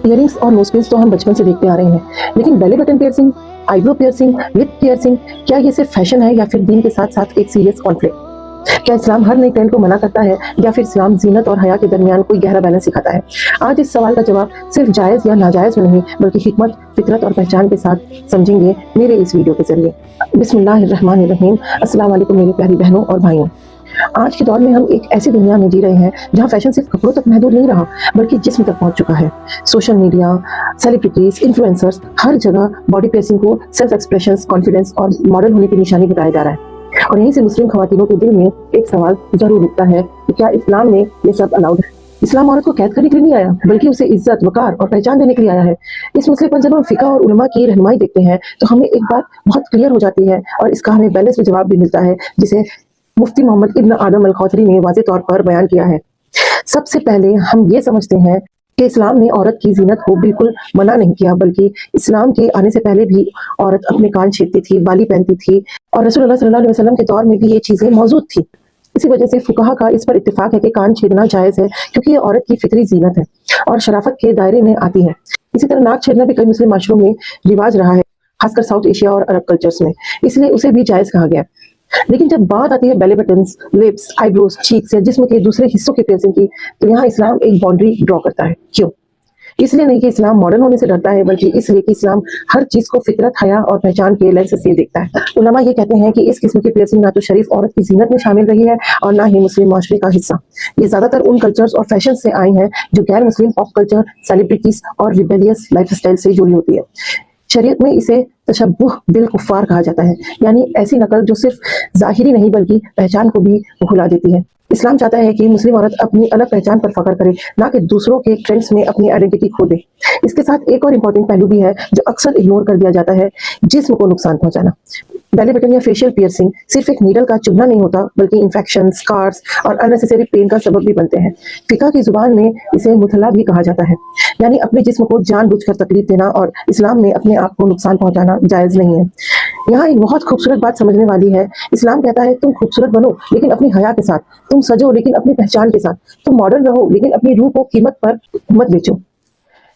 Earrings और knows piers तो हम बचपन से देखते आ रहे हैं, लेकिन belly button piercing, eyebrow piercing, lip piercing, क्या ये सिर्फ फैशन है या फिर दीन के साथ साथ एक सीरियस कॉन्फ्लिक्ट? क्या इस्लाम हर नई ट्रेंड को मना करता है या फिर इस्लाम जीनत और हया के दरमियान कोई गहरा बैलेंस सिखाता है? आज इस सवाल का जवाब सिर्फ जायज़ या नाजायज़ में नहीं बल्कि हिकमत, फितरत और पहचान के साथ समझेंगे मेरे इस वीडियो के जरिए। बिस्मिल्लाहिर्रहमानिर्रहीम। अस्सलाम वालेकुम मेरी प्यारी बहनों और भाइयों। आज के दौर में हम एक ऐसी दुनिया में जी रहे हैं जहां फैशन सिर्फ कपड़ों तक महदूद नहीं रहा बल्कि जिस्म तक पहुंच चुका है। सोशल मीडिया, सेलिब्रिटीज, इन्फ्लुएंसर्स, हर जगह बॉडी पियर्सिंग को सेल्फ एक्सप्रेशन, कॉन्फिडेंस और मॉडर्न होने की निशानी बताया जा रहा है। और यहीं से मुस्लिम खवातीनों के दिल में एक सवाल जरूर उठता है कि क्या इस्लाम में ये सब अलाउड है? इस्लाम औरत को कैद करने के लिए नहीं आया बल्कि उसे इज्जत, वकार और पहचान देने के लिए आया है। इस मसले पर जब हम फिका और उलमा की रहनुमाई देखते हैं तो हमें एक बात बहुत क्लियर हो जाती है और इसका हमें बैलेंस में जवाब भी मिलता है, जिसे मुफ्ती मोहम्मद इब्न आदम अल-खौथरी ने वाज़े तौर पर बयान किया है। सबसे पहले हम ये समझते हैं कि इस्लाम ने औरत की जीनत को बिल्कुल मना नहीं किया, बल्कि इस्लाम के आने से पहले भी औरत अपने कान छेदती थी, बाली पहनती थी और रसूलुल्लाह सल्लल्लाहु अलैहि वसल्लम के दौर में भी ये चीजें मौजूद थी। इसी वजह से फुकाहा का इस पर इत्तेफाक है कि कान छेदना जायज है, क्योंकि ये औरत की फितरी जीनत है और शराफत के दायरे में आती है। इसी तरह नाक छेदना भी कई मुस्लिम माशरों में रिवाज रहा है, खासकर साउथ एशिया और अरब कल्चर्स में, इसलिए उसे भी जायज कहा गया। लेकिन जब बात आती है बेली बटन्स, लिप्स, आईब्रोज, चीक्स या जिस्म के दूसरे हिस्सों की पियर्सिंग की, तो यहाँ इस्लाम एक बाउंड्री ड्रॉ करता है। क्यों? इसलिए नहीं कि इस्लाम मॉडर्न होने से डरता है, बल्कि इसलिए कि इस्लाम हर चीज को फितरत, हया और पहचान के लेंस से देखता है। उलमा ये कहते हैं कि इस किस्म की पियर्सिंग ना तो शरीफ औरत की जीनत में शामिल रही है और ना ही मुस्लिम माशरे का हिस्सा। ये ज्यादातर उन कल्चर्स और फैशन से आई हैं जो गैर मुस्लिम पॉप कल्चर, सेलिब्रिटीज और रिबेलियस लाइफस्टाइल से जुड़ी होती है। शरीयत में इसे तशब्बुह बिल कुफ्फार कहा जाता है, यानी ऐसी नकल जो सिर्फ जाहिरी नहीं बल्कि पहचान को भी भुला देती है। इस्लाम चाहता है कि मुस्लिम औरत अपनी अलग पहचान पर फख्र करे, ना कि दूसरों के ट्रेंड्स में अपनी आइडेंटिटी खो दे। इसके साथ एक और इम्पोर्टेंट पहलू भी है जो अक्सर इग्नोर कर दिया जाता है, जिस्म को नुकसान पहुंचाना। बेली बटन या फेशियल पियर्सिंग सिर्फ एक नीडल का चुभना नहीं होता, बल्कि इन्फेक्शन, स्कार्स और अननेसेसरी पेन का सबब भी बनते हैं। फिका की जुबान में इसे मुथला भी कहा जाता है, यानी अपने जिस्म को जानबूझकर तकलीफ देना, और इस्लाम में अपने आप को नुकसान पहुंचाना जायज नहीं है। यहाँ एक बहुत खूबसूरत बात समझने वाली है। इस्लाम कहता है तुम खूबसूरत बनो लेकिन अपनी हया के साथ, तुम सजो लेकिन अपनी पहचान के साथ, तुम मॉडर्न रहो लेकिन अपनी रूह को कीमत पर मत बेचो।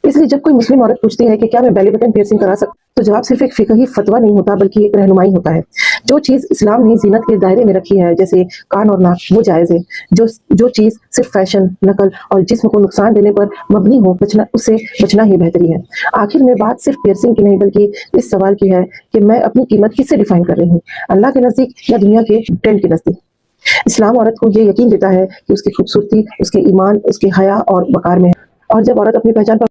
इसलिए जब कोई मुस्लिम औरत पूछती है कि क्या मैं बेली बटन पियर्सिंग करा सकती, तो जवाब सिर्फ एक फिकही फतवा नहीं होता बल्कि एक रहनुमाई होता है। जो चीज इस्लाम ने जीनत के दायरे में रखी है, जैसे कान और नाक, वो जायज है। जो चीज सिर्फ फैशन, नकल और जिस्म को नुकसान देने पर मबनी हो, उससे बचना ही बेहतरी है। आखिर में बात सिर्फ पियर्सिंग की नहीं बल्कि इस सवाल की है कि मैं अपनी कीमत किससे डिफाइन कर रही हूँ, अल्लाह के नजदीक या दुनिया के ट्रेंड के नजदीक। इस्लाम औरत को ये यकीन देता है कि उसकी खूबसूरती उसके ईमान, उसके हया और वकार में है, और जब औरत अपनी पहचान पर